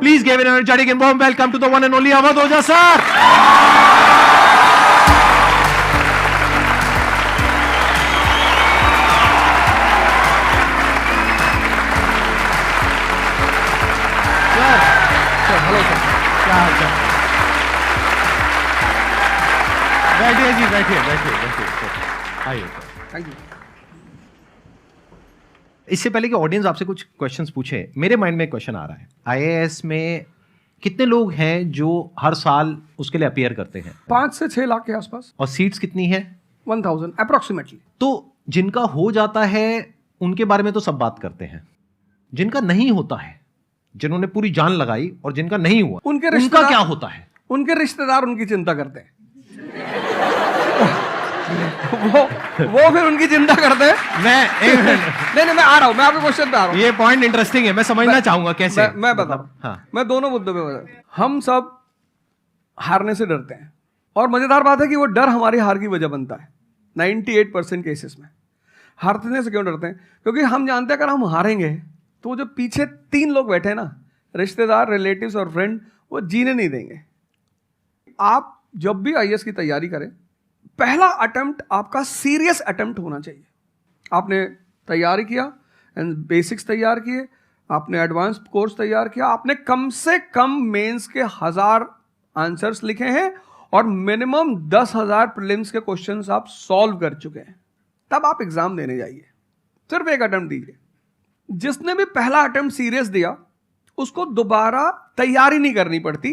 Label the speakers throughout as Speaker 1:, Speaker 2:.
Speaker 1: Please give an energetic and warm welcome to the one and only Awadh Oja sir.
Speaker 2: Hello sir,
Speaker 1: क्या हाल चाल? बैठिए जी, बैठिए। आइए।
Speaker 2: Thank you.
Speaker 1: इससे पहले कि ऑडियंस आपसे कुछ क्वेश्चंस पूछे, मेरे माइंड में एक क्वेश्चन आ रहा है। आईएएस में कितने लोग हैं जो हर साल उसके लिए अपीयर करते हैं?
Speaker 2: 5 से 6 लाख के आसपास।
Speaker 1: और सीट्स कितनी है?
Speaker 2: 1000 अप्रोक्सीमेटली।
Speaker 1: तो जिनका हो जाता है उनके बारे में तो सब बात करते हैं, जिनका नहीं होता है, जिन्होंने पूरी जान लगाई और जिनका नहीं हुआ, उनका क्या होता है?
Speaker 2: उनके रिश्तेदार उनकी चिंता करते हैं। वो फिर उनकी चिंता करते हैं। नहीं, मैं आ रहा हूं, मैं आपके क्वेश्चन पे आ रहा हूं।
Speaker 1: ये पॉइंट इंटरेस्टिंग है, मैं समझना चाहूंगा कैसे।
Speaker 2: मैं बता रहा हूं।
Speaker 1: हाँ।
Speaker 2: मैं दोनों मुद्दों पे बता रहा हूं। हम सब हारने से डरते हैं, और मजेदार बात है कि वो डर हमारी हार की वजह बनता है। 98% केसेस में हारने से क्यों डरते हैं? क्योंकि हम जानते हैं अगर हम हारेंगे तो जो पीछे 3 लोग बैठे हैं ना, रिश्तेदार, रिलेटिव्स और फ्रेंड, वो जीने नहीं देंगे। आप जब भी आईएएस की तैयारी करें, पहला अटेम्प्ट आपका सीरियस अटेम्प्ट होना चाहिए। आपने तैयारी किया, एंड बेसिक्स तैयार किए, आपने एडवांस कोर्स तैयार किया, आपने कम से कम मेंस के 1000 आंसर्स लिखे हैं और मिनिमम 10,000 प्रीलिम्स के क्वेश्चंस आप सॉल्व कर चुके हैं, तब आप एग्जाम देने जाइए। सिर्फ एक अटेम्प्ट दीजिए। जिसने भी पहला अटेम्प्ट सीरियस दिया, उसको दोबारा तैयारी नहीं करनी पड़ती,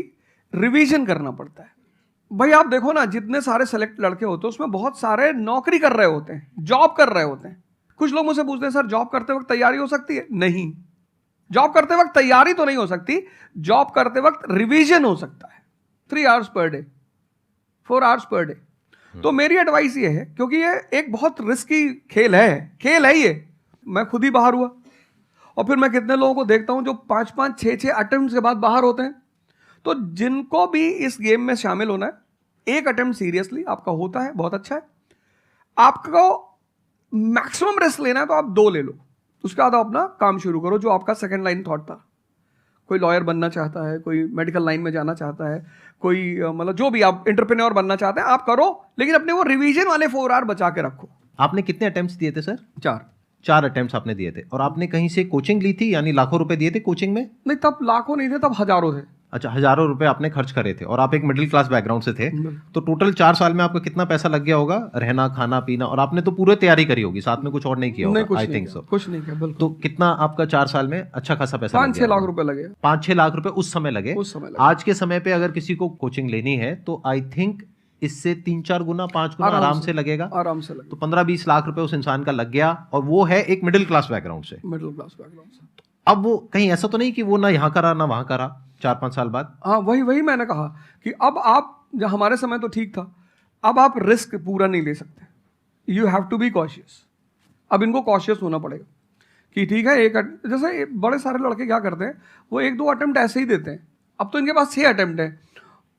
Speaker 2: रिवीजन करना पड़ता है। भाई आप देखो ना, जितने सारे सेलेक्ट लड़के होते हैं उसमें बहुत सारे नौकरी कर रहे होते हैं, जॉब कर रहे होते हैं। कुछ लोग मुझसे पूछते हैं, सर जॉब करते वक्त तैयारी हो सकती है? नहीं, जॉब करते वक्त तैयारी तो नहीं हो सकती, जॉब करते वक्त रिवीजन हो सकता है। 3 hours per day, 4 hours per day. तो मेरी एडवाइस ये है, क्योंकि ये एक बहुत रिस्की खेल है ये। मैं खुद ही बाहर हुआ, और फिर मैं कितने लोगों को देखता हूं जो 5-5, 6-6 अटेम्प्ट के बाद बाहर होते हैं। तो जिनको भी इस गेम में शामिल होना है, एक अटेम्प्ट सीरियसली आपका होता है, बहुत अच्छा है। आपको मैक्सिमम रिस्क लेना है तो आप 2 ले लो, उसके बाद आप अपना काम शुरू करो, जो आपका सेकंड लाइन थॉट था। कोई लॉयर बनना चाहता है, कोई मेडिकल लाइन में जाना चाहता है, कोई मतलब जो भी आप एंटरप्रेन्योर बनना चाहते हैं, आप करो, लेकिन अपने वो रिवीजन वाले 4 आवर बचा के रखो।
Speaker 1: आपने कितने अटेम्प्ट्स दिए थे सर?
Speaker 2: 4
Speaker 1: अटेम्प्ट्स आपने दिए थे। और आपने कहीं से कोचिंग ली थी, यानी लाखों रुपए दिए थे कोचिंग में?
Speaker 2: नहीं, तब लाखों नहीं थे, तब हजारों थे।
Speaker 1: अच्छा, हजारों रुपए आपने खर्च करे थे, और आप एक मिडिल क्लास बैकग्राउंड से थे। तो टोटल 4 साल में आपका कितना पैसा लग गया होगा? रहना, खाना, पीना, और आपने तो पूरी तैयारी करी होगी, साथ में कुछ और नहीं किया होगा? I think so.
Speaker 2: कुछ नहीं किया, बिल्कुल।
Speaker 1: तो कितना आपका 4 साल में अच्छा खासा पैसा
Speaker 2: 5-6 लाख रुपए लगे।
Speaker 1: 5-6 लाख रुपए उस समय लगे। आज के समय पे अगर किसी को कोचिंग लेनी है तो आई थिंक इससे 3-4 गुना, 5 गुना आराम से लगेगा। तो 15-20 लाख रुपए उस इंसान का लग गया, और वो है एक मिडिल क्लास बैकग्राउंड से। अब वो कहीं ऐसा तो नहीं कि वो ना यहाँ करा ना वहां करा 4-5 साल बाद?
Speaker 2: हाँ, वही मैंने कहा कि अब आप, जब हमारे समय तो ठीक था, अब आप रिस्क पूरा नहीं ले सकते। You have to be cautious. अब इनको कॉशियस होना पड़ेगा कि ठीक है, जैसे बड़े सारे लड़के क्या करते हैं, वो 1-2 अटेम्प्ट ऐसे ही देते हैं। अब तो इनके पास 6 अटेम्प्ट है।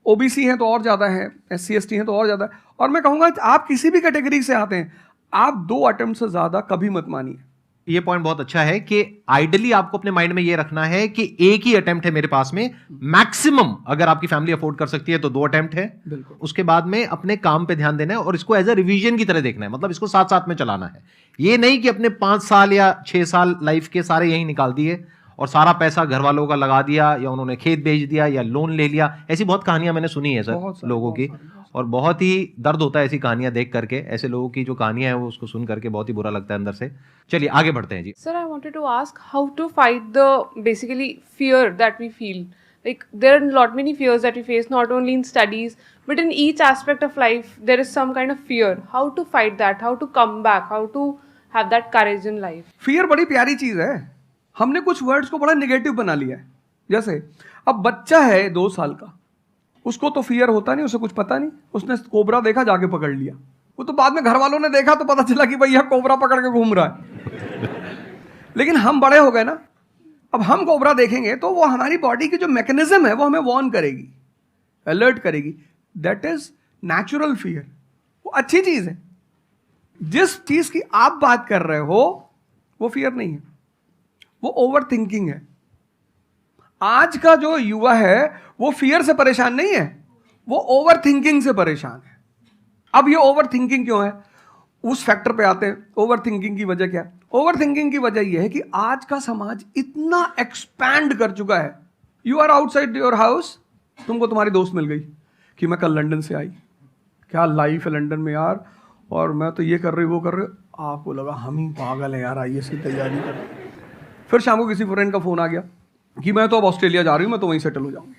Speaker 2: ओबीसी हैं तो और ज़्यादा है, SC ST हैं तो और ज़्यादा है। और मैं कहूँगा आप किसी भी कैटेगरी से आते हैं, आप 2 अटेम्प्ट से ज़्यादा कभी मत मानिए।
Speaker 1: ये पॉइंट बहुत अच्छा है कि आइडियली आपको अपने माइंड में ये रखना है कि एक ही अटेम्प्ट है मेरे पास में, मैक्सिमम अगर आपकी फैमिली अफोर्ड कर सकती है तो 2 अटेम्प्ट है। उसके बाद में अपने काम पे ध्यान देना है, और इसको एज अ रिवीजन की तरह देखना है, मतलब इसको साथ साथ में चलाना है। ये नहीं कि अपने 5 साल या 6 साल लाइफ के सारे यहीं निकाल दिए और सारा पैसा घर वालों का लगा दिया, या उन्होंने खेत बेच दिया, या लोन ले लिया। ऐसी बहुत कहानियां मैंने सुनी है सर लोगों की, और बहुत ही दर्द होता है ऐसी कहानियां देख करके। ऐसे लोगों की जो कहानियां हैं वो उसको सुन करके बहुत ही बुरा लगता है अंदर से। चलिए आगे बढ़ते हैं जी।
Speaker 3: Sir, I wanted to ask how to fight the basically fear that we feel. Like there are lot many fears that we face, not only in studies but in each aspect of life. There is some kind of fear. How to fight that? How to come back? How to have that courage in life?
Speaker 2: Fear बड़ी प्यारी चीज है। हमने कुछ words को बड़ा negative बना लिया है। जैसे अब बच्चा है 2 साल का, उसको तो फियर होता नहीं, उसे कुछ पता नहीं, उसने कोबरा देखा, जाके पकड़ लिया। वो तो बाद में घर वालों ने देखा तो पता चला कि भैया कोबरा पकड़ के घूम रहा है। लेकिन हम बड़े हो गए ना, अब हम कोबरा देखेंगे तो वो हमारी बॉडी की जो मैकेनिज्म है वो हमें वार्न करेगी, अलर्ट करेगी। That is natural fear. वो अच्छी चीज है। जिस चीज की आप बात कर रहे हो वो फियर नहीं है, वो ओवर थिंकिंग है। आज का जो युवा है वो फियर से परेशान नहीं है, वो ओवर थिंकिंग से परेशान है। अब ये ओवर थिंकिंग क्यों है, उस फैक्टर पे आते हैं। ओवर थिंकिंग की वजह क्या है? ओवर थिंकिंग की वजह यह है कि आज का समाज इतना एक्सपैंड कर चुका है। You are outside your house, तुमको तुम्हारी दोस्त मिल गई कि मैं कल लंदन से आई, क्या लाइफ है लंदन में यार, और मैं तो ये कर रही वो कर रही। आपको लगा हम ही पागल है यार, आईएएस की तैयारी कर। फिर शाम को किसी फ्रेंड का फोन आ गया कि मैं तो अब ऑस्ट्रेलिया जा रही हूँ, मैं तो वहीं सेटल हो जाऊंगी।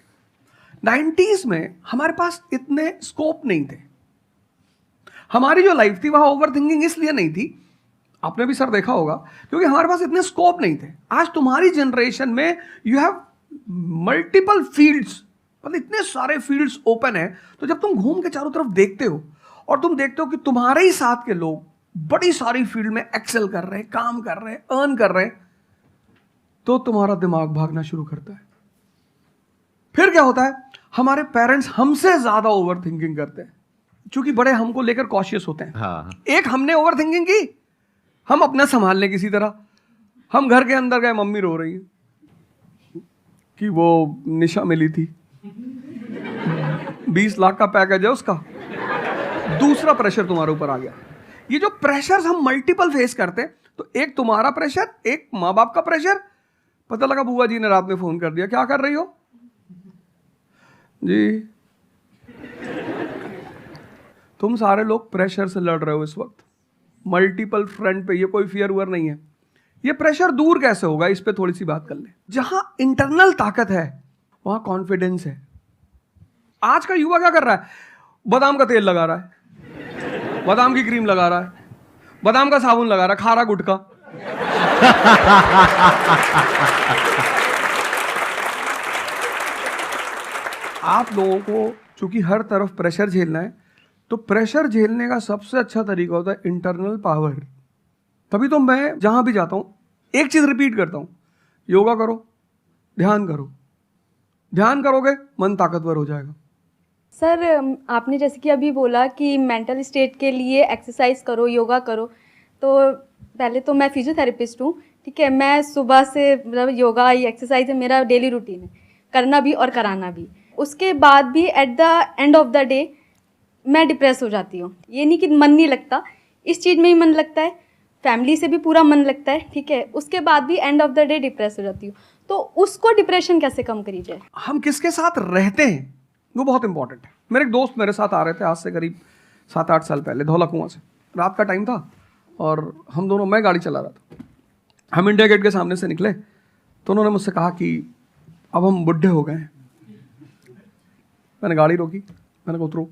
Speaker 2: 90s में हमारे पास इतने स्कोप नहीं थे। हमारी जो लाइफ थी वहां ओवर थिंकिंग इसलिए नहीं थी, आपने भी सर देखा होगा, क्योंकि हमारे पास इतने स्कोप नहीं थे। आज तुम्हारी जनरेशन में यू हैव मल्टीपल फील्ड्स, मतलब इतने सारे फील्ड्स ओपन है। तो जब तुम घूम के चारों तरफ देखते हो और तुम देखते हो कि तुम्हारे ही साथ के लोग बड़ी सारी फील्ड में एक्सेल कर रहे हैं, काम कर रहे हैं, अर्न कर रहे हैं, तो तुम्हारा दिमाग भागना शुरू करता है। फिर क्या होता है, हमारे पेरेंट्स हमसे ज्यादा ओवर थिंकिंग करते हैं, क्योंकि बड़े हमको लेकर कॉशियस होते हैं।
Speaker 1: हाँ।
Speaker 2: एक हमने ओवर थिंकिंग की, हम अपना संभाल लें किसी तरह। हम घर के अंदर गए, मम्मी रो रही है कि वो निशा मिली थी, 20 लाख का पैकेज है उसका। दूसरा प्रेशर तुम्हारे ऊपर आ गया। ये जो प्रेशर हम मल्टीपल फेस करते हैं, तो एक तुम्हारा प्रेशर, एक माँ बाप का प्रेशर। पता लगा बुआ जी ने रात में फोन कर दिया, क्या कर रही हो जी? तुम सारे लोग प्रेशर से लड़ रहे हो इस वक्त, मल्टीपल फ्रंट पे। ये कोई फियर उयर नहीं है। ये प्रेशर दूर कैसे होगा, इस पे थोड़ी सी बात कर ले। जहां इंटरनल ताकत है वहां कॉन्फिडेंस है। आज का युवा क्या कर रहा है, बादाम का तेल लगा रहा है, बादाम की क्रीम लगा रहा है, बादाम का साबुन लगा रहा है, खा रहा गुटखा। आप लोगों को चूंकि हर तरफ प्रेशर झेलना है, तो प्रेशर झेलने का सबसे अच्छा तरीका होता है इंटरनल पावर। तभी तो मैं जहां भी जाता हूं एक चीज रिपीट करता हूं, योगा करो, ध्यान करो। ध्यान करोगे मन ताकतवर हो जाएगा।
Speaker 4: सर, आपने जैसे कि अभी बोला कि मेंटल स्टेट के लिए एक्सरसाइज करो, योगा करो। तो पहले तो मैं फिजियोथेरेपिस्ट हूँ, ठीक है। मैं सुबह से मतलब योगा एक्सरसाइज है मेरा डेली रूटीन है, करना भी और कराना भी। उसके बाद भी at the end of the day मैं डिप्रेस हो जाती हूँ। ये नहीं कि मन नहीं लगता, इस चीज़ में ही मन लगता है, फैमिली से भी पूरा मन लगता है, ठीक है। उसके बाद भी end of the day depress हो जाती हूँ। तो उसको डिप्रेशन कैसे कम करी जाए?
Speaker 2: हम किसके साथ रहते हैं वो बहुत इंपॉर्टेंट है। मेरे एक दोस्त मेरे साथ आ रहे थे आज से करीब 7-8 साल पहले, धौला कुआं से। रात का टाइम था और हम दोनों, मैं गाड़ी चला रहा था, हम इंडिया गेट के सामने से निकले तो उन्होंने मुझसे कहा कि अब हम बुढ़े हो गए हैं। मैंने गाड़ी रोकी, मैंने कहा उतरो।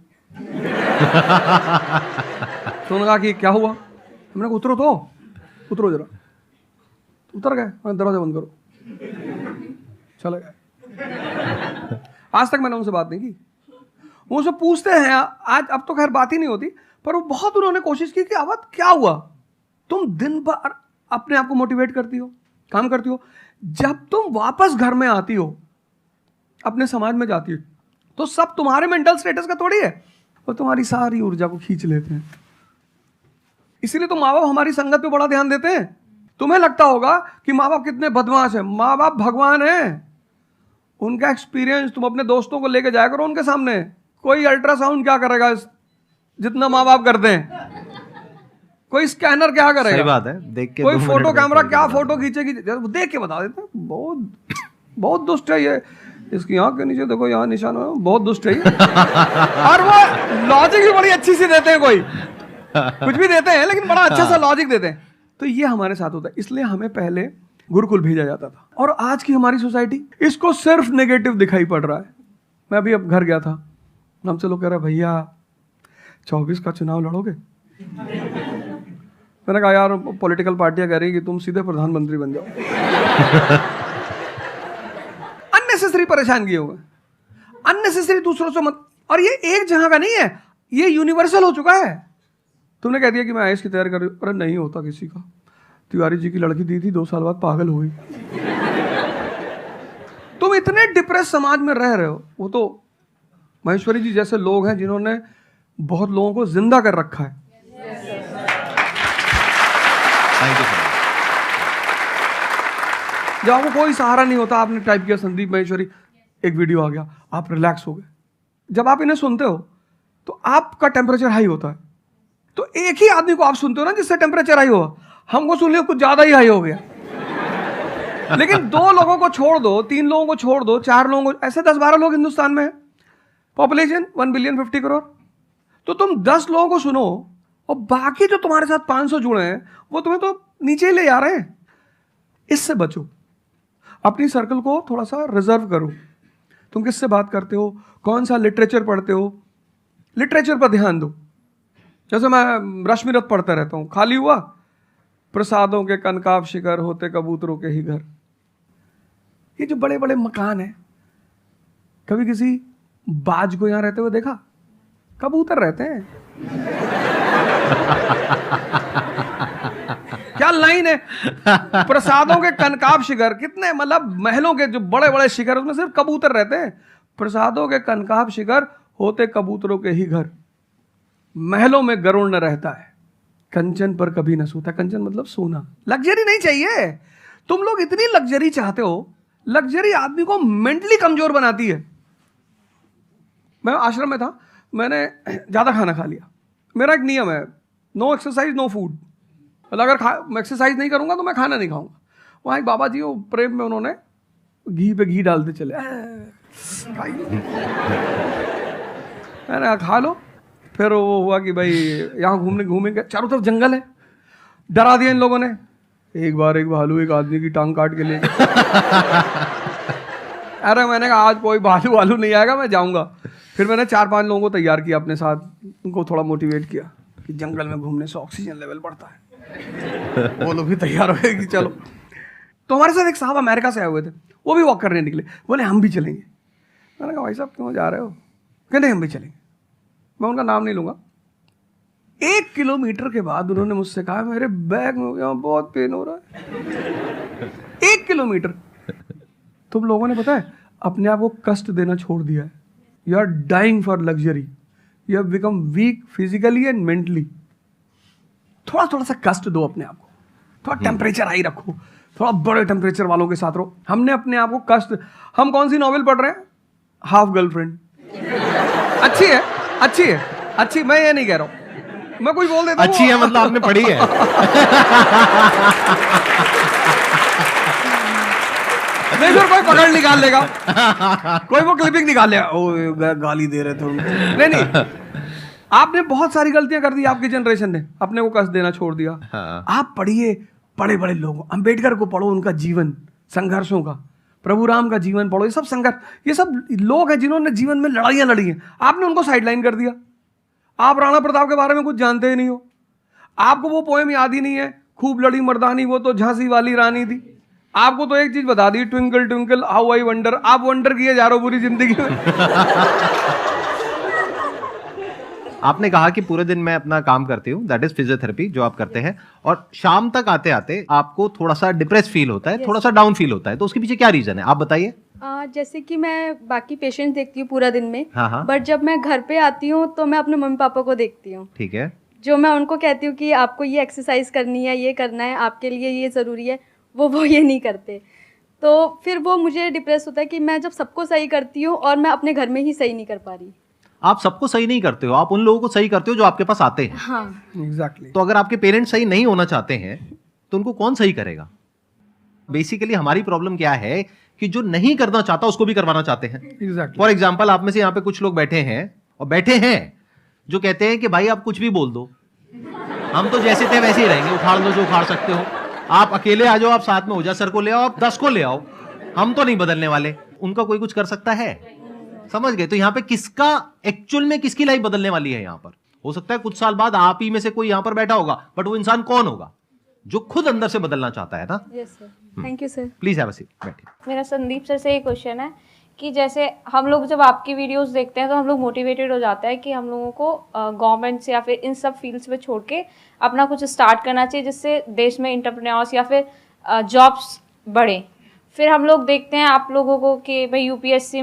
Speaker 2: तो उन्होंने कहा कि क्या हुआ? मैंने कहा उतरो तो, उतरो जरा। उतर गए, मैंने दरवाजा बंद करो, चले गए। आज तक मैंने उनसे बात नहीं की। वो सब पूछते हैं आज, अब तो खैर बात ही नहीं होती, पर वो बहुत उन्होंने कोशिश की कि अब क्या हुआ? तुम दिन भर अपने आप को मोटिवेट करती हो, काम करती हो, जब तुम वापस घर में आती हो, अपने समाज में जाती हो, तो सब तुम्हारे मेंटल स्टेटस का थोड़ी है, वो तुम्हारी सारी ऊर्जा को खींच लेते हैं। इसीलिए तो माँ बाप हमारी संगत पे बड़ा ध्यान देते हैं। तुम्हें लगता होगा कि माँ बाप कितने बदमाश हैं, माँ बाप भगवान हैं। उनका एक्सपीरियंस तुम अपने दोस्तों को लेके जाया करो उनके सामने। कोई अल्ट्रासाउंड क्या करेगा जितना माँ बाप करते हैं, कोई स्कैनर क्या करेगा?
Speaker 1: सही बात है, देख के
Speaker 2: कोई फोटो कैमरा क्या फोटो खींचेगी, देख के बता देते हैं। बहुत बहुत दुष्ट है ये, इसकी आंख के नीचे देखो यहाँ निशान है, बहुत दुष्ट है ये। और वो लॉजिक भी बड़ी अच्छी सी देते हैं, कोई कुछ भी देते हैं लेकिन बड़ा अच्छा सा लॉजिक देते हैं। तो ये हमारे साथ होता है, इसलिए हमें पहले गुरुकुल भेजा जाता था। और आज की हमारी सोसाइटी इसको सिर्फ नेगेटिव दिखाई पड़ रहा है। मैं अभी अब घर गया था, हमसे लोग कह रहे भैया 24 का चुनाव लड़ोगे? मैंने कहा यार पॉलिटिकल पार्टियां कह रही कि तुम सीधे प्रधानमंत्री बन जाओ। अननेसेसरी परेशान किए हुए, अननेसेसरी दूसरों से मत। और ये एक जगह का नहीं है, ये यूनिवर्सल हो चुका है। तुमने कह दिया कि मैं आईएएस की तैयारी कर रही हूँ, अरे नहीं होता किसी का। तिवारी जी की लड़की दी थी, 2 साल बाद पागल हो गई। तुम इतने डिप्रेस समाज में रह रहे हो। वो तो महेश्वरी जी जैसे लोग हैं जिन्होंने बहुत लोगों को जिंदा कर रखा है। जब आपको कोई सहारा नहीं होता, आपने टाइप किया संदीप महेश्वरी, एक वीडियो आ गया, आप रिलैक्स हो गए। जब आप इन्हें सुनते हो तो आपका टेम्परेचर हाई होता है। तो एक ही आदमी को आप सुनते हो ना जिससे टेम्परेचर हाई हुआ, हमको सुन लिया कुछ ज्यादा ही हाई हो गया। लेकिन 2 लोगों को छोड़ दो, 3 लोगों को छोड़ दो, 4 लोगों को, ऐसे 10-12 लोग हिंदुस्तान में है, पॉपुलेशन 1 बिलियन 50 करोड़। तो तुम 10 लोगों को सुनो और बाकी जो तुम्हारे साथ 500 जुड़े हैं वो तुम्हें तो नीचे ही ले जा रहे हैं। इससे बचो, अपनी सर्कल को थोड़ा सा रिजर्व करो। तुम किससे बात करते हो, कौन सा लिटरेचर पढ़ते हो, लिटरेचर पर ध्यान दो। जैसे मैं रश्मिरथ पढ़ता रहता हूँ, खाली हुआ प्रसादों के कनकाब शिखर होते कबूतरों के ही घर। ये जो बड़े बड़े मकान हैं, कभी किसी बाज को यहां रहते हुए देखा? कबूतर रहते हैं। क्या लाइन है, प्रसादों के कनकाब शिखर, कितने मतलब महलों के जो बड़े बड़े शिखर, उसमें सिर्फ कबूतर रहते हैं। प्रसादों के कनकाब शिखर होते कबूतरों के ही घर, महलों में गरुड़ न रहता है, कंचन पर कभी न सोता। कंचन मतलब सोना। लग्जरी नहीं चाहिए। तुम लोग इतनी लग्जरी चाहते हो, लग्जरी आदमी को मेंटली कमजोर बनाती है। मैं आश्रम में था, मैंने ज्यादा खाना खा लिया। मेरा एक नियम है, नो एक्सरसाइज नो फूड। मतलब अगर मैं एक्सरसाइज नहीं करूंगा तो मैं खाना नहीं खाऊंगा। वहां एक बाबा जी, वो प्रेम में उन्होंने घी पे घी डालते चले, मैंने खा लो। फिर वो हुआ कि भाई यहाँ घूमेंगे, चारों तरफ जंगल है, डरा दिया इन लोगों ने। एक बार एक भालू एक आदमी की टांग काट के ले अरे मैंने कहा आज कोई भालू वालू नहीं आएगा, मैं जाऊंगा। फिर मैंने 4-5 लोगों को तैयार किया अपने साथ, उनको थोड़ा मोटिवेट किया कि जंगल में घूमने से ऑक्सीजन लेवल बढ़ता है। वो लोग भी तैयार हो गए कि चलो। तो हमारे साथ एक साहब अमेरिका से आए हुए थे, वो भी वॉक करने निकले, बोले हम भी चलेंगे। मैंने कहा भाई साहब क्यों जा रहे हो? कहते हम भी चलेंगे। मैं उनका नाम नहीं लूंगा। 1 किलोमीटर के बाद उन्होंने मुझसे कहा मेरे बैग में यहाँ बहुत पेन हो रहा है। 1 किलोमीटर। तुम लोगों ने पता है अपने आप को कष्ट देना छोड़ दिया है। You are dying for luxury, you have become weak physically and mentally. थोड़ा थोड़ा सा कष्ट दो अपने आप को, थोड़ा टेम्परेचर हाई रखो, थोड़ा बड़े टेम्परेचर वालों के साथ रहो। हमने अपने आप को कष्ट, हम कौन सी नॉवेल पढ़ रहे हैं? Half girlfriend. अच्छी है, अच्छी है, अच्छी, मैं ये नहीं कह रहा हूं, मैं कुछ बोल देता हूं।
Speaker 1: अच्छी है मतलब आपने पढ़ी है।
Speaker 2: नहीं फिर कोई पकड़ निकाल लेगा, कोई वो क्लिपिंग निकाल लेगा, ओ गाली दे रहे थे उनको। नहीं, आपने बहुत सारी गलतियां कर दी, आपकी जनरेशन ने अपने को कष्ट देना छोड़ दिया।
Speaker 1: हाँ।
Speaker 2: आप पढ़िए बड़े बड़े लोगों, अंबेडकर को पढ़ो, उनका जीवन संघर्षों का, प्रभु राम का जीवन पढ़ो। ये सब संघर्ष, ये सब लोग हैं जिन्होंने जीवन में लड़ाइयां लड़ी हैं। आपने उनको साइडलाइन कर दिया। आप राणा प्रताप के बारे में कुछ जानते ही नहीं हो, आपको वो पोएम याद ही नहीं है, खूब लड़ी मर्दानी वो तो झांसी वाली रानी थी। आपको तो एक चीज बता दी, twinkle twinkle how I wonder. आप वंडर किए जा रहे हो पूरी जिंदगी में।
Speaker 1: आपने कहा कि पूरे दिन मैं अपना काम करती हूँ, दैट इज फिजियोथेरेपी जो आप करते हैं, और शाम तक आते आते आपको थोड़ा सा डिप्रेस फील होता है, थोड़ा सा डाउन फील होता है, तो उसके पीछे क्या रीजन है आप बताइए।
Speaker 4: जैसे कि मैं बाकी पेशेंट देखती हूँ पूरा दिन में,
Speaker 1: हाँ।
Speaker 4: बट जब मैं घर पे आती हूँ तो मैं अपने मम्मी पापा को देखती हूँ।
Speaker 1: ठीक है।
Speaker 4: जो मैं उनको कहती हूँ कि आपको ये एक्सरसाइज करनी है, ये करना है, आपके लिए ये ज़रूरी है, वो ये नहीं करते। तो फिर वो मुझे डिप्रेस होता है कि मैं जब सबको सही करती हूँ और मैं अपने घर में ही सही नहीं कर पा रही।
Speaker 1: आप सबको सही नहीं करते हो, आप उन लोगों को सही करते हो जो आपके पास आते हैं।
Speaker 4: हाँ
Speaker 2: एग्जैक्टली।
Speaker 1: तो अगर आपके पेरेंट्स सही नहीं होना चाहते हैं तो उनको कौन सही करेगा? बेसिकली हमारी प्रॉब्लम क्या है कि जो नहीं करना चाहता उसको भी करवाना चाहते हैं।
Speaker 2: एग्जैक्टली।
Speaker 1: फॉर एग्जाम्पल आप में से यहाँ पे कुछ लोग बैठे हैं और बैठे हैं जो कहते हैं कि भाई आप कुछ भी बोल दो, हम तो जैसे थे वैसे ही रहेंगे, उखाड़ लो जो उखाड़ सकते हो, आप अकेले आ जाओ, आप साथ में ओझा सर को ले आओ, आप 10 को ले आओ, हम तो नहीं बदलने वाले। उनका कोई कुछ कर सकता है? समझ गए? तो यहाँ पे किसका एक्चुअल में किसकी लाइफ बदलने वाली है? यहाँ पर हो सकता है कुछ साल बाद आप ही में से कोई यहाँ पर बैठा होगा, बट वो इंसान कौन होगा? जो खुद अंदर से बदलना चाहता है ना।
Speaker 4: Yes sir, thank you sir.
Speaker 1: Please have a seat, बैठिए।
Speaker 5: मेरा संदीप सर से ये क्वेश्चन है कि जैसे हम लोग जब आपकी वीडियोस देखते हैं तो हम लोग मोटिवेटेड हो जाता है कि हम लोगों को गवर्नमेंट से या फिर इन सब फील्ड्स में छोड़ के अपना कुछ स्टार्ट करना चाहिए जिससे देश में एंटरप्रेन्योर्स या फिर जॉब्स बढ़े। फिर हम लोग देखते हैं आप लोगों को कि भाई यूपीएससी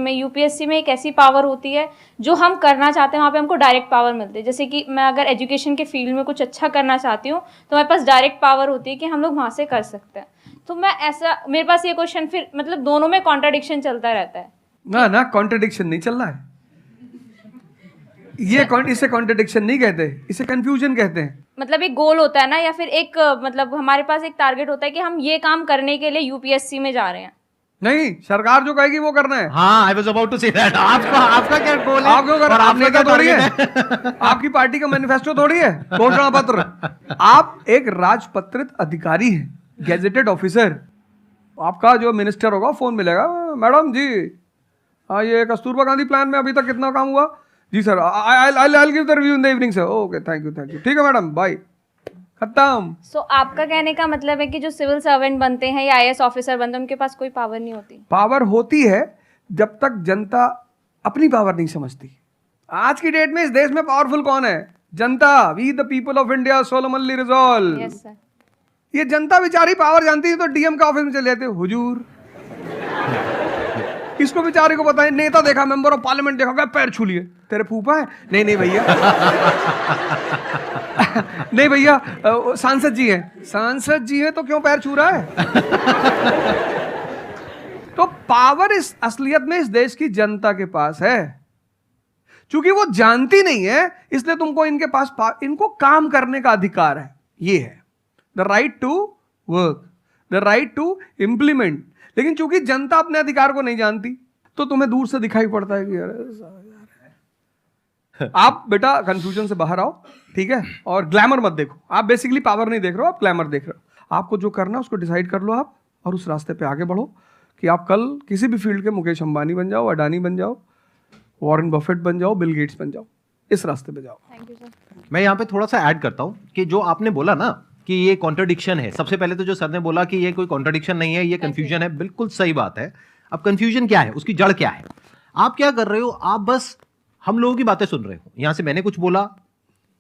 Speaker 5: में एक ऐसी पावर होती है जो हम करना चाहते हैं वहाँ पे हमको डायरेक्ट पावर मिलती है। जैसे कि मैं अगर एजुकेशन के फील्ड में कुछ अच्छा करना चाहती हूँ तो मेरे पास डायरेक्ट पावर होती है कि हम लोग वहाँ से कर सकते हैं। तो मैं ऐसा, मेरे पास ये क्वेश्चन फिर मतलब दोनों में कॉन्ट्राडिक्शन चलता रहता है।
Speaker 2: ना कॉन्ट्रडिक्शन नहीं चल रहा है, इसे कॉन्ट्रडिक्शन नहीं कहते, इसे कंफ्यूजन कहते हैं।
Speaker 5: मतलब एक गोल होता है ना, या फिर एक मतलब हमारे पास एक टारगेट होता है कि हम ये काम करने के लिए यूपीएससी में जा रहे हैं।
Speaker 2: नहीं, सरकार जो कहेगी वो करना है।
Speaker 1: हाँ, I was about to say that. आपका क्या गोल है?
Speaker 2: आप क्यों कर,
Speaker 1: और
Speaker 2: आप
Speaker 1: आपका
Speaker 2: नेता
Speaker 1: क्या
Speaker 2: थोड़ी है,
Speaker 1: target है?
Speaker 2: आपकी पार्टी का मैनिफेस्टो थोड़ी है, घोषणा पत्र। आप एक राजपत्रित अधिकारी हैं, गैजेटेड ऑफिसर। आपका जो मिनिस्टर होगा फोन मिलेगा, मैडम जी ये कस्तूरबा गांधी प्लान में अभी तक कितना काम हुआ? जी sir, I give the review in the evening sir. Okay, thank you, ठीक है मैडम, बाय, खत्म।
Speaker 5: सो आपका कहने का मतलब है कि जो सिविल सर्वेंट बनते हैं या आईएएस ऑफिसर बनते हैं उनके पास कोई पावर नहीं होती?
Speaker 2: पावर होती है जब तक जनता अपनी पावर नहीं समझती। आज की डेट में इस देश में पावरफुल कौन है? जनता। We the people of India solemnly resolve.
Speaker 5: Yes sir.
Speaker 2: ये जनता बेचारी पावर जानती है तो डीएम का ऑफिस में चले जाते, हुजूर इसको बेचारे को बताएं, नेता देखा, मेंबर ऑफ पार्लियामेंट देखा, क्या पैर छू लिए, तेरे फूफा है? नहीं भैया नहीं भैया, सांसद जी हैं तो क्यों पैर छू रहा है? तो पावर इस असलियत में इस देश की जनता के पास है। चूंकि वो जानती नहीं है इसलिए तुमको इनके पास इनको काम करने का अधिकार है। ये है the right to work, the right to implement. लेकिन चूंकि जनता अपने अधिकार को नहीं जानती तो तुम्हें दूर से दिखाई पड़ता है कि यार आप बेटा कंफ्यूजन से बाहर आओ, ठीक है? और ग्लैमर मत देखो। आप बेसिकली पावर नहीं देख रहे हो, आप ग्लैमर देख रहे हो। आपको जो करना है उसको डिसाइड कर लो आप, और उस रास्ते पे आगे बढ़ो कि आप कल किसी भी फील्ड के मुकेश अंबानी बन जाओ, अडानी बन जाओ, वॉरेन बफेट बन जाओ, बिल गेट्स बन जाओ। इस रास्ते पे जाओ।
Speaker 5: Thank you sir.
Speaker 1: मैं यहाँ पे थोड़ा सा ऐड करता हूँ कि जो आपने बोला ना कि ये कॉन्ट्रडिक्शन है, सबसे पहले तो जो सर ने बोला कि ये कोई कॉन्ट्रडिक्शन नहीं है, ये कंफ्यूजन है, बिल्कुल सही बात है। अब कंफ्यूजन क्या है, उसकी जड़ क्या है? आप क्या कर रहे हो? आप बस हम लोगों की बातें सुन रहे हो। यहां से मैंने कुछ बोला,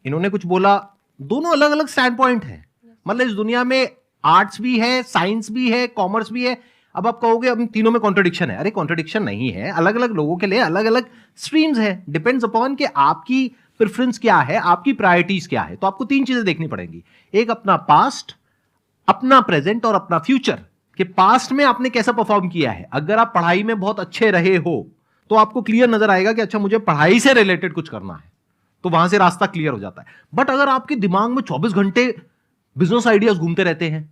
Speaker 1: इन्होंने कुछ बोला, दोनों अलग अलग स्टैंड पॉइंट है। मतलब इस दुनिया में आर्ट्स भी है, साइंस भी है, कॉमर्स भी है। अब आप कहोगे अब तीनों में कॉन्ट्रडिक्शन है। अरे कॉन्ट्रडिक्शन नहीं है, अलग अलग लोगों के लिए अलग अलग स्ट्रीम्स है। डिपेंड्स अपॉन कि आपकी प्रेफरेंस क्या है, आपकी प्रायोरिटीज क्या है। तो आपको तीन चीजें देखनी पड़ेंगी, एक अपना पास्ट, अपना प्रेजेंट और अपना फ्यूचर। कि पास्ट में आपने कैसा परफॉर्म किया है। अगर आप पढ़ाई में बहुत अच्छे रहे हो तो आपको क्लियर नजर आएगा कि अच्छा मुझे पढ़ाई से रिलेटेड कुछ करना है, तो वहां से रास्ता क्लियर हो जाता है। बट अगर आपके दिमाग में 24 घंटे बिजनेस आइडियाज घूमते रहते हैं,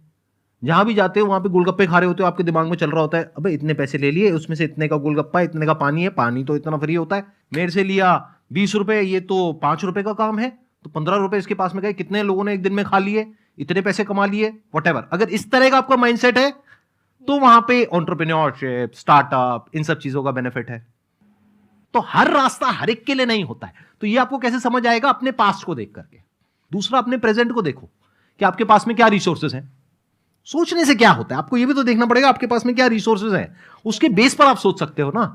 Speaker 1: जहां भी जाते हो वहां पे गोलगप्पे खा रहे होते हो, आपके दिमाग में चल रहा होता है अबे इतने पैसे ले लिए, उसमें से इतने का गोलगप्पा, इतने का पानी है, पानी तो इतना फ्री होता है, मेरे से लिया 20 रुपए, ये तो 5 रुपए का काम है, तो 15 रुपए इसके पास में गए, कितने लोगों ने एक दिन में खा लिए, इतने पैसे कमा लिए, व्हाटएवर। अगर इस तरह का आपका माइंडसेट है तो वहां पे एंटरप्रेन्योरशिप, स्टार्टअप, इन सब चीजों का बेनिफिट है। तो हर रास्ता हर एक के लिए नहीं होता है। तो ये आपको कैसे समझ आएगा? अपने पास्ट को देख करके। दूसरा, अपने प्रेजेंट को देखो कि आपके पास में क्या रिसोर्सेज हैं। सोचने से क्या होता है, आपको ये भी तो देखना पड़ेगा आपके पास में क्या रिसोर्सेज हैं। उसके बेस पर आप सोच सकते हो ना।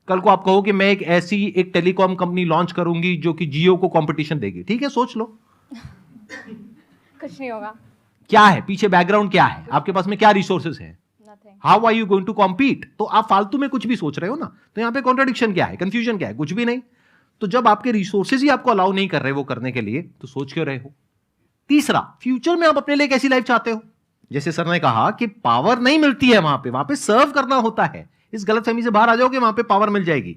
Speaker 1: कल को आप कहो कि मैं एक टेलीकॉम कंपनी लॉन्च करूंगी जो कि जियो को कंपटीशन देगी, ठीक है, सोच लो।
Speaker 5: कुछ नहीं होगा।
Speaker 1: क्या है पीछे, बैकग्राउंड क्या है, आपके पास में क्या रिसोर्सेज है, how are you going to compete. तो आप फालतू में कुछ भी सोच रहे हो ना। तो यहां पे कॉन्ट्रडिक्शन क्या है, कंफ्यूजन क्या है? कुछ भी नहीं। तो जब आपके रिसोर्सेज ही आपको अलाउ नहीं कर रहे वो करने के लिए, तो सोच क्यों रहे हो? तीसरा, फ्यूचर में आप अपने लिए कैसी लाइफ चाहते हो? जैसे सर ने कहा कि पावर नहीं मिलती है वहां पे सर्व करना होता है। इस गलतफहमी से बाहर आ जाओ कि वहां पे पावर मिल जाएगी।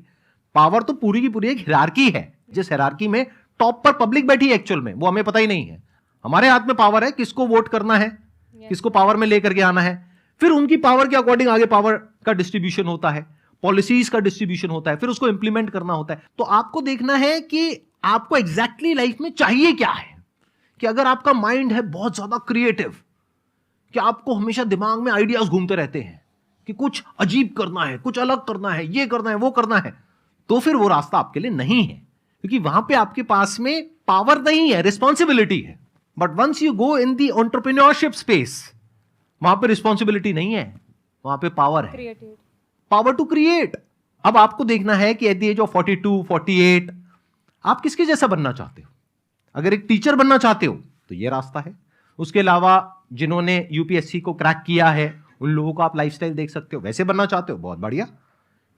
Speaker 1: पावर तो पूरी की पूरी एक हिरार्की है, जिस हिरार्की में टॉप पर पब्लिक बैठी है एक्चुअल में, वो हमें पता ही नहीं है। हमारे हाथ में पावर है, किसको वोट करना है, किसको पावर में लेकर के आना है। फिर उनकी पावर के अकॉर्डिंग आगे पावर का डिस्ट्रीब्यूशन होता है, पॉलिसीज का डिस्ट्रीब्यूशन होता है, फिर उसको इंप्लीमेंट करना होता है। तो आपको देखना है कि आपको एग्जैक्टली लाइफ में चाहिए क्या है। कि अगर आपका माइंड है बहुत ज्यादा क्रिएटिव, कि आपको हमेशा दिमाग में आइडियाज घूमते रहते हैं कि कुछ अजीब करना है, कुछ अलग करना है, ये करना है, वो करना है, तो फिर वो रास्ता आपके लिए नहीं है। क्योंकि वहां पे आपके पास में पावर नहीं है, रिस्पॉन्सिबिलिटी है। But once you go in the entrepreneurship space, वहां पे रिस्पॉन्सिबिलिटी नहीं है, वहां पे पावर है, पावर टू क्रिएट। अब आपको देखना है कि एट द एज ऑफ 42, 48 आप किसके जैसा बनना चाहते हो। अगर एक टीचर बनना चाहते हो तो ये रास्ता है। उसके अलावा जिन्होंने यूपीएससी को क्रैक किया है उन लोगों को आप लाइफस्टाइल देख सकते हो। वैसे बनना चाहते हो, बहुत बढ़िया।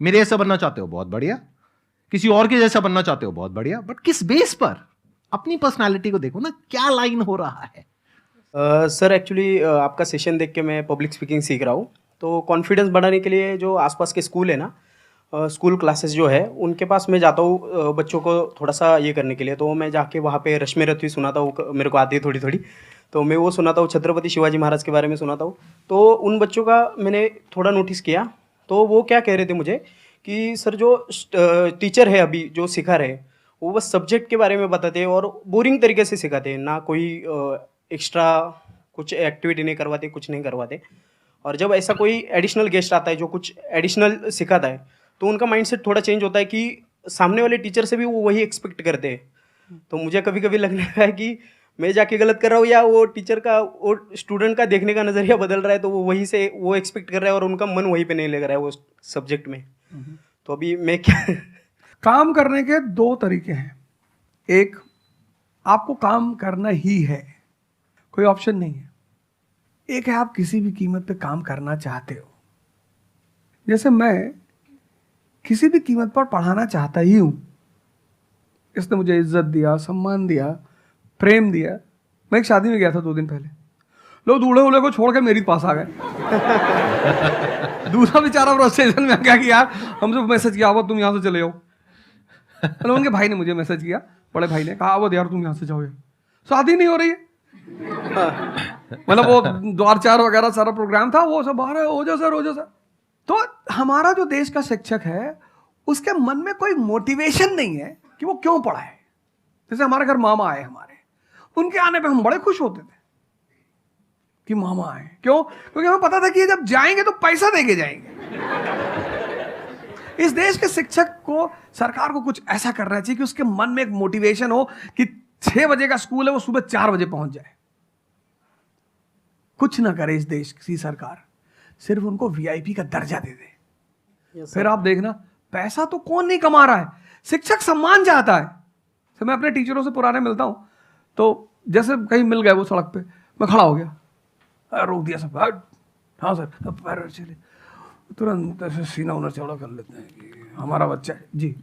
Speaker 1: मेरे जैसा बनना चाहते हो, बहुत बढ़िया। किसी और के जैसा बनना चाहते हो, बहुत बढ़िया। बट किस बेस पर? अपनी पर्सनालिटी को देखो ना, क्या लाइन हो रहा है।
Speaker 6: सर एक्चुअली आपका सेशन देख के मैं पब्लिक स्पीकिंग सीख रहा हूँ, तो कॉन्फिडेंस बढ़ाने के लिए जो आसपास के स्कूल है ना, स्कूल क्लासेस जो है उनके पास मैं जाता हूँ बच्चों को थोड़ा सा ये करने के लिए। तो मैं जाके वहाँ पे रश्मि रथी सुनाता हूँ, मेरे को आती है थोड़ी थोड़ी, तो मैं वो सुनाता हूँ। छत्रपति शिवाजी महाराज के बारे में सुनाता हूँ। तो उन बच्चों का मैंने थोड़ा नोटिस किया, तो वो क्या कह रहे थे मुझे कि सर जो टीचर है अभी जो सिखा रहे हैं वो बस सब्जेक्ट के बारे में बताते हैं और बोरिंग तरीके से सिखाते हैं, ना कोई एक्स्ट्रा कुछ एक्टिविटी नहीं करवाते, कुछ नहीं करवाते। और जब ऐसा कोई एडिशनल गेस्ट आता है जो कुछ एडिशनल सिखाता है, तो उनका माइंडसेट थोड़ा चेंज होता है कि सामने वाले टीचर से भी वो वही एक्सपेक्ट करते हैं। तो मुझे कभी कभी लगने लगा है कि मैं जाके गलत कर रहा हूँ, या वो टीचर का, वो स्टूडेंट का देखने का नज़रिया बदल रहा है, तो वो वहीं से वो एक्सपेक्ट कर रहा है और उनका मन वहीं पे नहीं लग रहा है वो सब्जेक्ट में। तो अभी मैं क्या
Speaker 2: काम करने के दो तरीके हैं। एक, आपको काम करना ही है, कोई ऑप्शन नहीं है। एक है आप किसी भी कीमत पे काम करना चाहते हो। जैसे मैं किसी भी कीमत पर पढ़ाना चाहता ही हूं। इसने मुझे इज्जत दिया, सम्मान दिया, प्रेम दिया। मैं एक शादी में गया था 2 दिन पहले, लोग दूल्हे उल्हे को छोड़ के मेरे पास आ गए। दूसरा बेचारा फ्रस्ट्रेशन में आ गया कि यार हमसे मैसेज किया हुआ तुम यहाँ से चले जाओ। मतलब उनके भाई ने मुझे मैसेज किया, बड़े भाई ने कहा वो यार तुम यहाँ से जाओ, शादी नहीं हो रही है। मतलब वो द्वार चार वगैरह सारा प्रोग्राम था, वो सब बाहर हो जाओ सर, हो जाओ सर। तो हमारा जो देश का शिक्षक है उसके मन में कोई मोटिवेशन नहीं है कि वो क्यों पढ़ाए। जैसे हमारे घर मामा आए, हमारे उनके आने पे हम बड़े खुश होते थे कि मामा आए। क्यों? क्योंकि हमें पता था कि ये जब जाएंगे तो पैसा देके जाएंगे। इस देश के शिक्षक को, सरकार को कुछ ऐसा करना चाहिए कि उसके मन में एक मोटिवेशन हो कि 6 बजे का स्कूल है, वो सुबह 4 बजे पहुंच जाए। कुछ ना करे इस देश की सरकार, सिर्फ उनको वीआईपी का दर्जा दे दे। फिर आप देखना, पैसा तो कौन नहीं कमा रहा है, शिक्षक सम्मान चाहता है। तो मैं अपने टीचरों से पुराने मिलता हूं, तो जैसे कहीं मिल गए वो सड़क पे, मैं खड़ा हो गया, रोक दिया सब, हाँ सर, अब पैर चले, तुरंत ऐसे सीना उन्हें चौड़ा कर लेते हैं कि हमारा बच्चा है जी।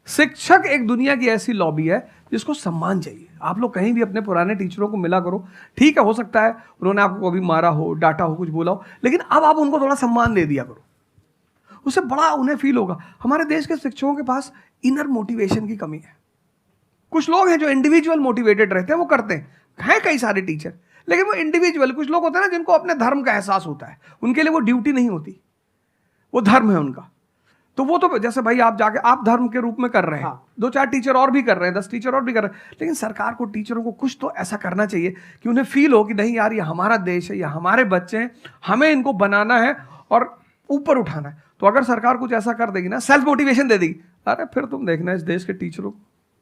Speaker 2: शिक्षक एक दुनिया की ऐसी लॉबी है जिसको सम्मान चाहिए। आप लोग कहीं भी अपने पुराने टीचरों को मिला करो, ठीक है, हो सकता है उन्होंने आपको कभी मारा हो, डांटा हो, कुछ बोला हो, लेकिन अब आप उनको थोड़ा सम्मान दे दिया करो, उससे बड़ा उन्हें फील होगा। हमारे देश के शिक्षकों के पास इनर मोटिवेशन की कमी है। कुछ लोग हैं जो इंडिविजुअल मोटिवेटेड रहते हैं, वो करते हैं कई सारे टीचर, लेकिन वो इंडिविजुअल, कुछ लोग होते हैं ना जिनको अपने धर्म का एहसास होता है, उनके लिए वो ड्यूटी नहीं होती, वो धर्म है उनका। तो वो तो जैसे भाई आप जाके आप धर्म के रूप में कर रहे हैं, 2-4 टीचर और भी कर रहे हैं, 10 टीचर और भी कर रहे हैं, लेकिन सरकार को टीचरों को कुछ तो ऐसा करना चाहिए कि उन्हें फील हो कि नहीं यार ये हमारा देश है, ये हमारे बच्चे हैं, हमें इनको बनाना है और ऊपर उठाना है। तो अगर सरकार कुछ ऐसा कर देगी ना, सेल्फ मोटिवेशन दे देगी, अरे फिर तुम देखना इस देश के टीचरों को।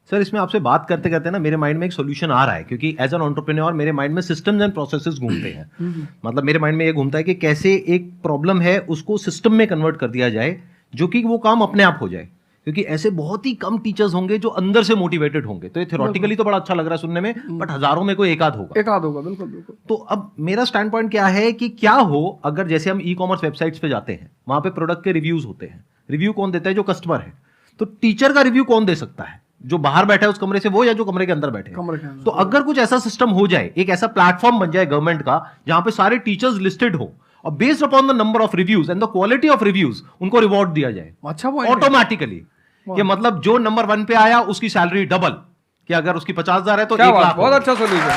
Speaker 1: सर इसमें आपसे बात करते करते ना मेरे माइंड में एक सॉल्यूशन आ रहा है, क्योंकि एज एन एंटरप्रेन्योर मेरे माइंड में सिस्टम्स एंड प्रोसेसेस घूमते हैं। मतलब मेरे माइंड में ये घूमता है कि कैसे एक प्रॉब्लम है उसको सिस्टम में कन्वर्ट कर दिया जाए, जो कि वो काम अपने आप हो जाए। क्योंकि ऐसे बहुत ही कम टीचर्स होंगे जो अंदर से मोटिवेटेड होंगे। तो ये थ्योरेटिकली तो बड़ा अच्छा लग रहा है सुनने में, बट हजारों में कोई एक आध होगा।
Speaker 2: बिल्कुल बिल्कुल।
Speaker 1: तो अब मेरा स्टैंड पॉइंट क्या है कि क्या हो अगर जैसे हम ई कॉमर्स वेबसाइट्स पे जाते हैं, वहां पे प्रोडक्ट के रिव्यूज होते हैं। रिव्यू कौन देता है? जो कस्टमर है। तो टीचर का रिव्यू कौन दे सकता है? जो बाहर बैठा है उस कमरे से वो, या जो कमरे के अंदर बैठे हैं। तो अगर कुछ ऐसा सिस्टम हो जाए, एक ऐसा प्लेटफॉर्म बन जाए गवर्नमेंट का जहां पे सारे टीचर्स लिस्टेड हो और based upon the number of reviews and the quality of reviews उनको रिवॉर्ड दिया जाए
Speaker 2: अच्छा,
Speaker 1: ऑटोमेटिकली। ये मतलब जो नंबर 1 पे आया उसकी सैलरी डबल, कि अगर उसकी 50,000 है तो 1 लाख।
Speaker 2: बहुत अच्छा सोल्यूशन।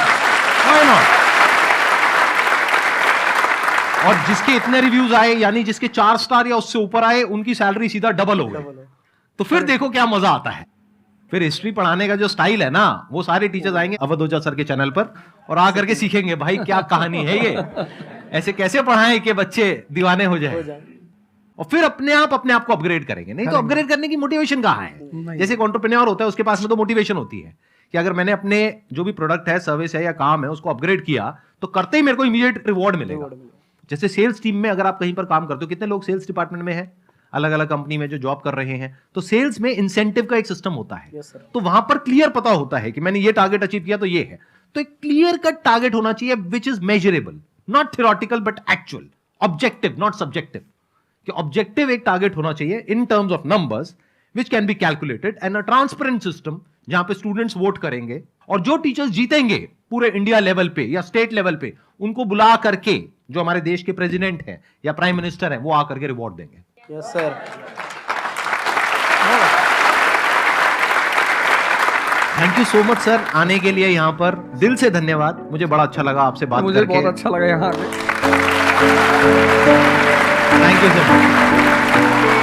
Speaker 1: और जिसके इतने रिव्यूज आए, यानी जिसके 4 स्टार या उससे ऊपर आए, उनकी सैलरी सीधा डबल हो गई। तो फिर देखो क्या मजा आता है। फिर हिस्ट्री पढ़ाने का जो स्टाइल है ना, वो सारे टीचर्स आएंगे अवध ओझा सर के चैनल पर और आकर के सीखेंगे भाई क्या कहानी है ये, ऐसे कैसे पढ़ाएं कि बच्चे दीवाने हो जाए। और फिर अपने आप को अपग्रेड करेंगे। नहीं तो अपग्रेड करने की मोटिवेशन कहाँ है? जैसे एक एंटरप्रेन्योर होता है, उसके पास में तो मोटिवेशन होती है कि अगर मैंने अपने जो भी प्रोडक्ट है, सर्विस है या काम है, उसको अपग्रेड किया तो करते ही मेरे को इमीडिएट रिवॉर्ड मिलेगा। जैसे सेल्स टीम में अगर आप कहीं पर काम करते हो, कितने लोग सेल्स डिपार्टमेंट में है, अलग अलग कंपनी में जो जॉब कर रहे हैं, तो सेल्स में इंसेंटिव का एक सिस्टम होता है। तो वहां पर क्लियर पता होता है कि मैंने ये टारगेट अचीव किया तो ये है। तो एक क्लियर कट टारगेट होना चाहिए which is measurable, not theoretical but actual. Objective not subjective, कि ऑब्जेक्टिव एक टारगेट होना चाहिए in terms of numbers which can be calculated and a transparent system जहां पे स्टूडेंट्स वोट करेंगे और जो टीचर्स जीतेंगे पूरे इंडिया लेवल पे या स्टेट लेवल पे उनको बुला करके जो हमारे देश के प्रेसिडेंट हैं या प्राइम मिनिस्टर हैं वो आकर के रिवॉर्ड देंगे।
Speaker 6: Yes sir.
Speaker 1: Thank you so much sir आने के लिए यहाँ पर, दिल से धन्यवाद। मुझे बड़ा अच्छा लगा आपसे बात
Speaker 2: मुझे
Speaker 1: करके।
Speaker 2: बहुत अच्छा लगा यहाँ आके।
Speaker 1: Thank you sir.